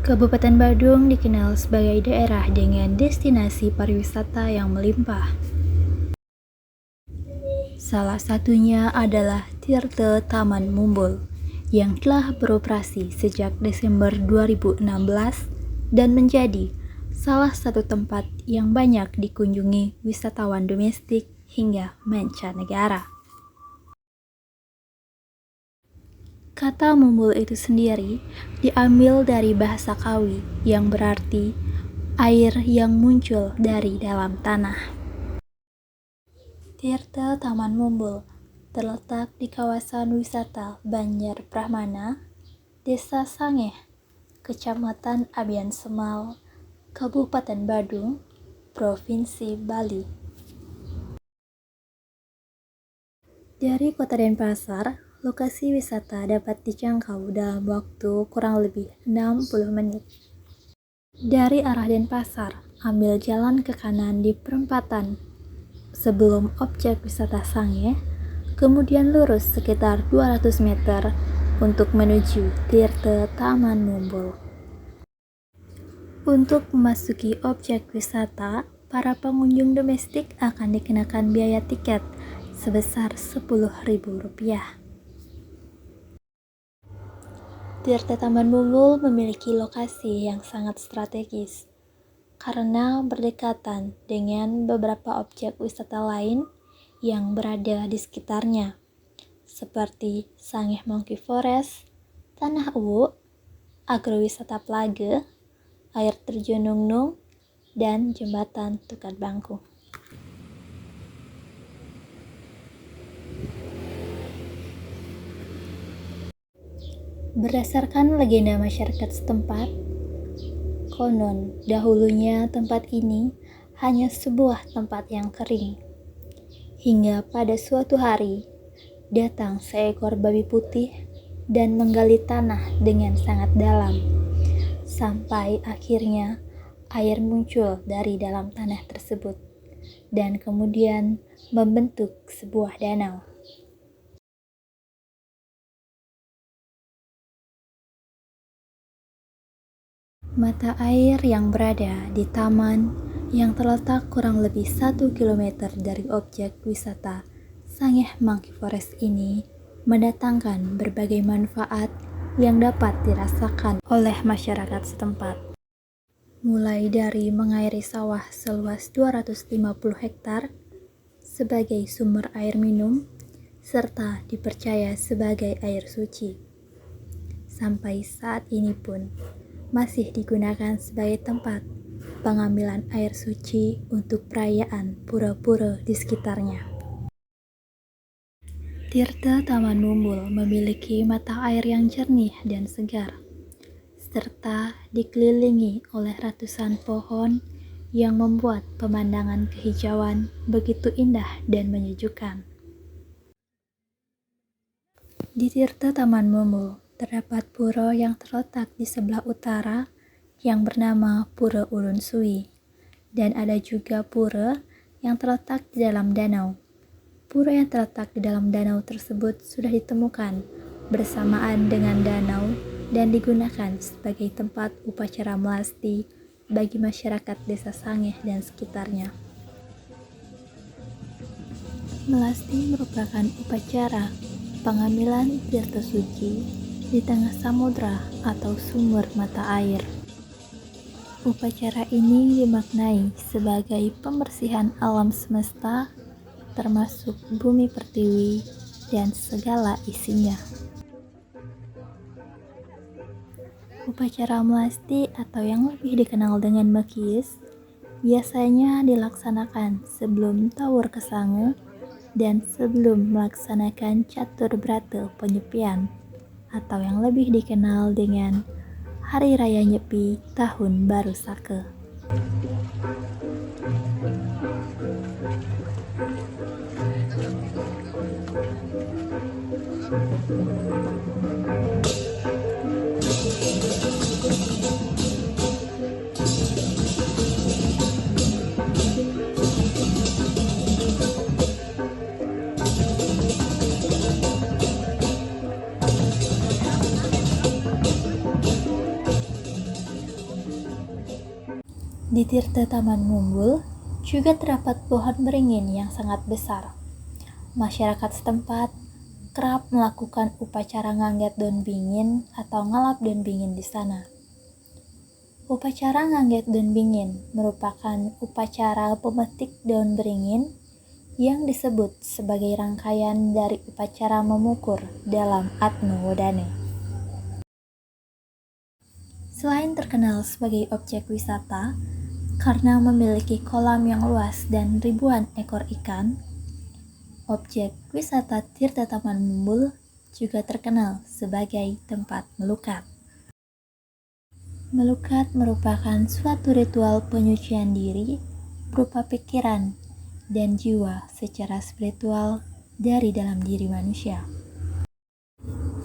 Kabupaten Badung dikenal sebagai daerah dengan destinasi pariwisata yang melimpah. Salah satunya adalah Tirte Taman Mumbul yang telah beroperasi sejak Desember 2016 dan menjadi salah satu tempat yang banyak dikunjungi wisatawan domestik hingga mancanegara. Kata mumbul itu sendiri diambil dari bahasa Kawi yang berarti air yang muncul dari dalam tanah. Tirte Taman Mumbul terletak di kawasan wisata Banjar Brahmana, Desa Sangeh, Kecamatan Abian Semal, Kabupaten Badung, Provinsi Bali. Dari Kota Denpasar, lokasi wisata dapat dijangkau dalam waktu kurang lebih 60 menit. Dari arah Denpasar, ambil jalan ke kanan di perempatan sebelum objek wisata Sangeh, kemudian lurus sekitar 200 meter untuk menuju Tirte Taman Mumbul. Untuk memasuki objek wisata, para pengunjung domestik akan dikenakan biaya tiket sebesar Rp10.000. Tirte Taman Mumbul memiliki lokasi yang sangat strategis karena berdekatan dengan beberapa objek wisata lain yang berada di sekitarnya, seperti Sangeh Monkey Forest, Tanah Uwu, Agrowisata Plage, Air Terjun Nung Nung, dan Jembatan Tukar Bangku. Berdasarkan legenda masyarakat setempat, konon dahulunya tempat ini hanya sebuah tempat yang kering. Hingga pada suatu hari, datang seekor babi putih dan menggali tanah dengan sangat dalam, sampai akhirnya air muncul dari dalam tanah tersebut, dan kemudian membentuk sebuah danau. Mata air yang berada di taman yang terletak kurang lebih 1 km dari objek wisata Sangeh Monkey Forest ini mendatangkan berbagai manfaat yang dapat dirasakan oleh masyarakat setempat. Mulai dari mengairi sawah seluas 250 hektar sebagai sumber air minum, serta dipercaya sebagai air suci. Sampai saat ini pun masih digunakan sebagai tempat pengambilan air suci untuk perayaan pura-pura di sekitarnya. Tirte Taman Mumbul memiliki mata air yang jernih dan segar, serta dikelilingi oleh ratusan pohon yang membuat pemandangan kehijauan begitu indah dan menyejukkan. Di Tirte Taman Mumbul terdapat pura yang terletak di sebelah utara yang bernama Pura Ulun Sui, dan ada juga pura yang terletak di dalam danau. Pura yang terletak di dalam danau tersebut sudah ditemukan bersamaan dengan danau dan digunakan sebagai tempat upacara melasti bagi masyarakat Desa Sangeh dan sekitarnya. Melasti merupakan upacara pengambilan tirta suci di tengah samudra atau sumber mata air. Upacara ini dimaknai sebagai pembersihan alam semesta, termasuk bumi pertiwi dan segala isinya. Upacara melasti atau yang lebih dikenal dengan Mekiis biasanya dilaksanakan sebelum Tawur Kesange dan sebelum melaksanakan Catur Brata Penyepian, atau yang lebih dikenal dengan Hari Raya Nyepi Tahun Baru Sake. Di Tirta Taman Mumbul juga terdapat pohon beringin yang sangat besar. Masyarakat setempat kerap melakukan upacara ngangget daun bingin atau ngalap daun bingin di sana. Upacara ngangget daun bingin merupakan upacara pemetik daun beringin yang disebut sebagai rangkaian dari upacara memukur dalam Atma Wodane. Selain terkenal sebagai objek wisata, karena memiliki kolam yang luas dan ribuan ekor ikan, objek wisata Tirta Taman Mumbul juga terkenal sebagai tempat melukat. Melukat merupakan suatu ritual penyucian diri berupa pikiran dan jiwa secara spiritual dari dalam diri manusia.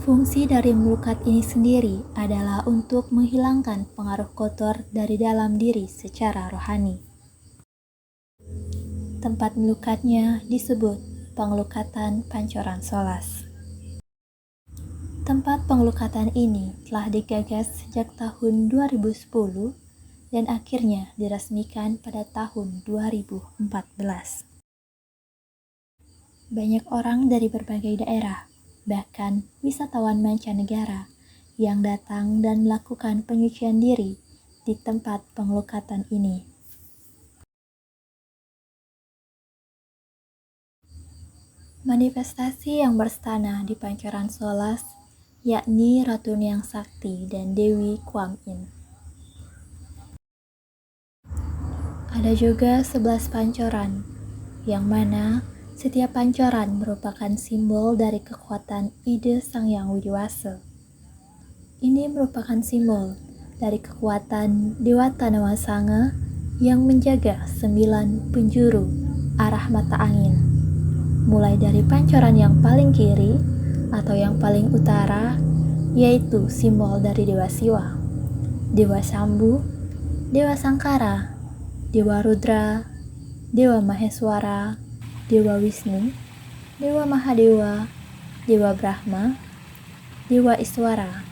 Fungsi dari melukat ini sendiri adalah untuk menghilangkan pengaruh kotor dari dalam diri secara rohani. Tempat melukatnya disebut Pengelukatan Pancoran Solas. Tempat pengelukatan ini telah digagas sejak tahun 2010 dan akhirnya diresmikan pada tahun 2014. Banyak orang dari berbagai daerah, bahkan wisatawan mancanegara yang datang dan melakukan penyucian diri di tempat pengelukatan ini. Manifestasi yang berstana di Pancoran Solas yakni Ratu Nyang Sakti dan Dewi Kuan Yin. Ada juga 11 pancoran, yang mana setiap pancoran merupakan simbol dari kekuatan ide Sang Hyang Widiwasa. Ini merupakan simbol dari kekuatan Dewa Tanawasanga yang menjaga 9 penjuru arah mata angin, mulai dari pancoran yang paling kiri atau yang paling utara, yaitu simbol dari Dewa Siwa, Dewa Sambu, Dewa Sangkara, Dewa Rudra, Dewa Maheswara, Dewa Wisnu, Dewa Mahadewa, Dewa Brahma, Dewa Iswara,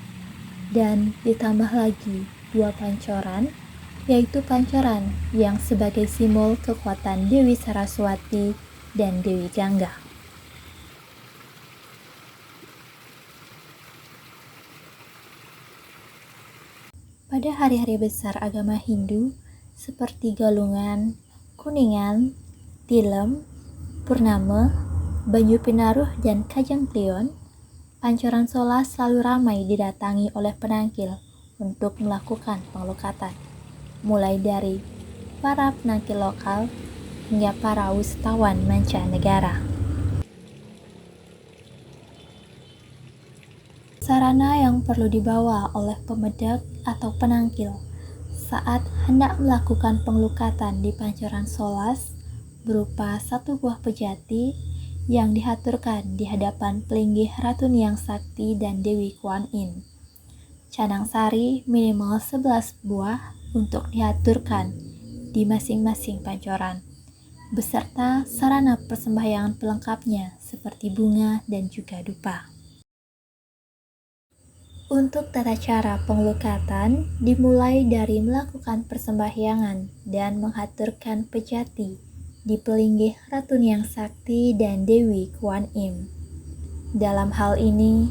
dan ditambah lagi 2 pancoran, yaitu pancoran yang sebagai simbol kekuatan Dewi Saraswati dan Dewi Gangga. Pada hari-hari besar agama Hindu seperti Galungan, Kuningan, Tilem, Purnama, Banyu Pinaruh, dan Kajang Klion, Pancoran Solas selalu ramai didatangi oleh penangkil untuk melakukan pengelukatan, mulai dari para penangkil lokal hingga para wisatawan mancanegara. Sarana yang perlu dibawa oleh pemedak atau penangkil saat hendak melakukan pengelukatan di Pancoran Solas berupa 1 buah pejati yang dihaturkan di hadapan pelinggih Ratu Nyang Sakti dan Dewi Kuan Yin. Canang sari minimal 11 buah untuk dihaturkan di masing-masing pancoran, beserta sarana persembahyangan pelengkapnya seperti bunga dan juga dupa. Untuk tata cara pengelukatan dimulai dari melakukan persembahyangan dan menghaturkan pejati di pelinggih Ratu Nyang Sakti dan Dewi Kuan Yin. Dalam hal ini,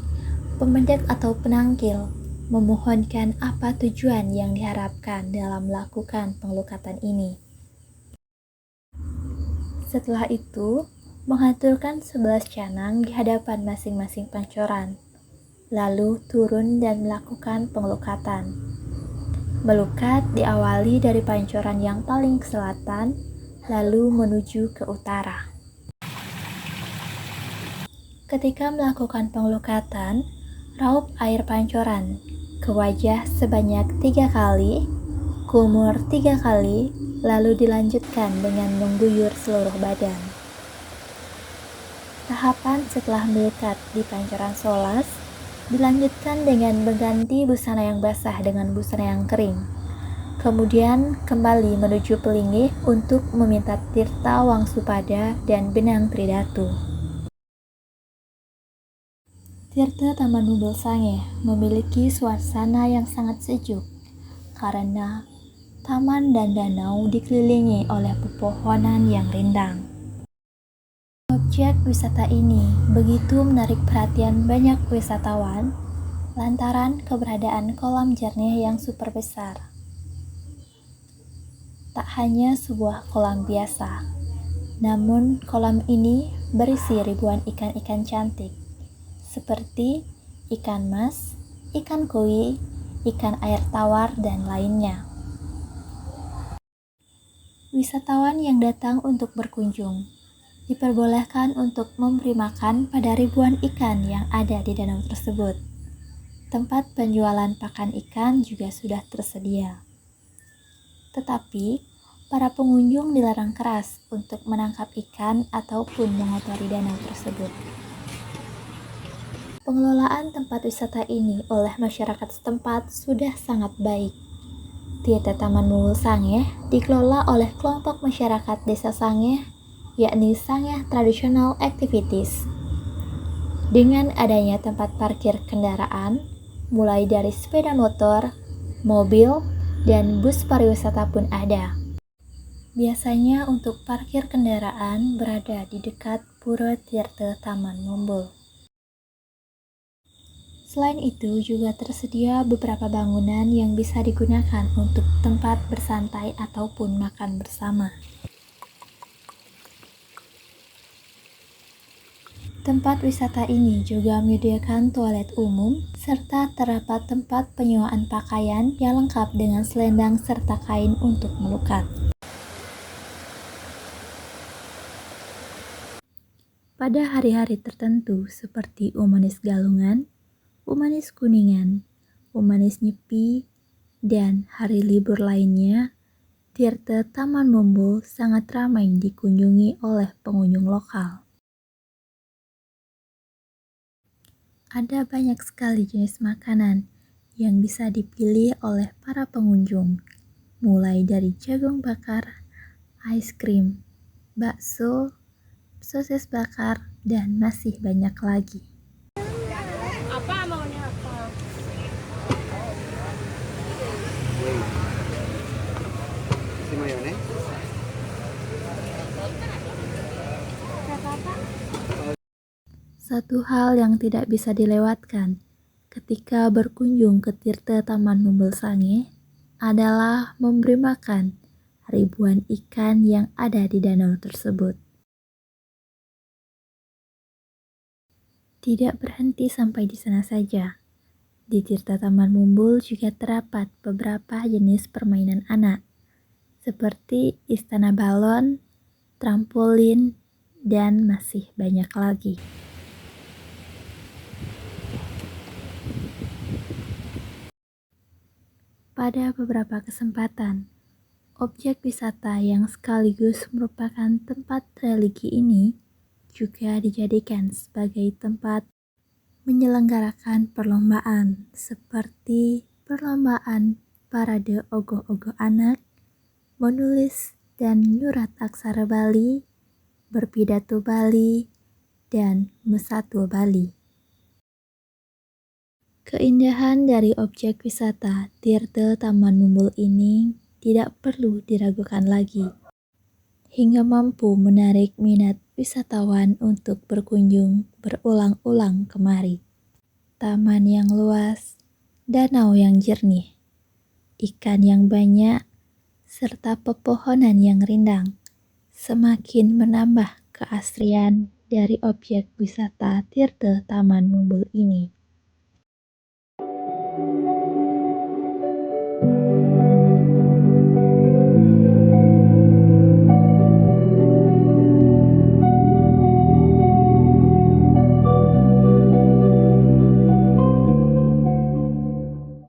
pemedak atau penangkil memohonkan apa tujuan yang diharapkan dalam melakukan pengelukatan ini. Setelah itu, menghaturkan 11 canang di hadapan masing-masing pancoran, lalu turun dan melakukan pengelukatan. Melukat diawali dari pancoran yang paling ke selatan, lalu menuju ke utara. Ketika melakukan pengelukatan, raup air pancoran ke wajah sebanyak 3 kali, kumur 3 kali, lalu dilanjutkan dengan mengguyur seluruh badan. Tahapan setelah melukat di Pancoran Solas dilanjutkan dengan mengganti busana yang basah dengan busana yang kering. Kemudian kembali menuju pelinggih untuk meminta tirta Wangsupada dan benang Tridatu. Tirta Taman Mumbul Sangeh memiliki suasana yang sangat sejuk karena Taman dan danau dikelilingi oleh pepohonan yang rindang. Objek wisata ini begitu menarik perhatian banyak wisatawan lantaran keberadaan kolam jernih yang super besar. Tak hanya sebuah kolam biasa, namun kolam ini berisi ribuan ikan-ikan cantik, seperti ikan mas, ikan koi, ikan air tawar, dan lainnya. Wisatawan yang datang untuk berkunjung diperbolehkan untuk memberi makan pada ribuan ikan yang ada di danau tersebut. Tempat penjualan pakan ikan juga sudah tersedia. Tetapi, para pengunjung dilarang keras untuk menangkap ikan ataupun mengotori danau tersebut. Pengelolaan tempat wisata ini oleh masyarakat setempat sudah sangat baik. Tirta Taman Mumbul Sangeh dikelola oleh kelompok masyarakat Desa Sangeh, yakni Sangeh Traditional Activities. Dengan adanya tempat parkir kendaraan, mulai dari sepeda motor, mobil, dan bus pariwisata pun ada. Biasanya untuk parkir kendaraan berada di dekat Pura Tirta Taman Mumbul. Selain itu, juga tersedia beberapa bangunan yang bisa digunakan untuk tempat bersantai ataupun makan bersama. Tempat wisata ini juga menyediakan toilet umum, serta terdapat tempat penyewaan pakaian yang lengkap dengan selendang serta kain untuk melukat. Pada hari-hari tertentu seperti Umanis Galungan, Umanis Kuningan, Umanis Nyepi, dan hari libur lainnya, Tirta Taman Mumbul sangat ramai dikunjungi oleh pengunjung lokal. Ada banyak sekali jenis makanan yang bisa dipilih oleh para pengunjung, mulai dari jagung bakar, es krim, bakso, sosis bakar, dan masih banyak lagi. Apa maunya apa? Isi mayones. Satu hal yang tidak bisa dilewatkan ketika berkunjung ke Tirta Taman Mumbul Sangeh adalah memberi makan ribuan ikan yang ada di danau tersebut. Tidak berhenti sampai di sana saja. Di Tirta Taman Mumbul juga terdapat beberapa jenis permainan anak, seperti istana balon, trampolin, dan masih banyak lagi. Pada beberapa kesempatan, objek wisata yang sekaligus merupakan tempat religi ini juga dijadikan sebagai tempat menyelenggarakan perlombaan seperti perlombaan parade ogoh-ogoh anak, menulis dan nyurat aksara Bali, berpidato Bali, dan mesatua Bali. Keindahan dari objek wisata Tirta Taman Mumbul ini tidak perlu diragukan lagi, hingga mampu menarik minat wisatawan untuk berkunjung berulang-ulang kemari. Taman yang luas, danau yang jernih, ikan yang banyak, serta pepohonan yang rindang semakin menambah keasrian dari objek wisata Tirta Taman Mumbul ini.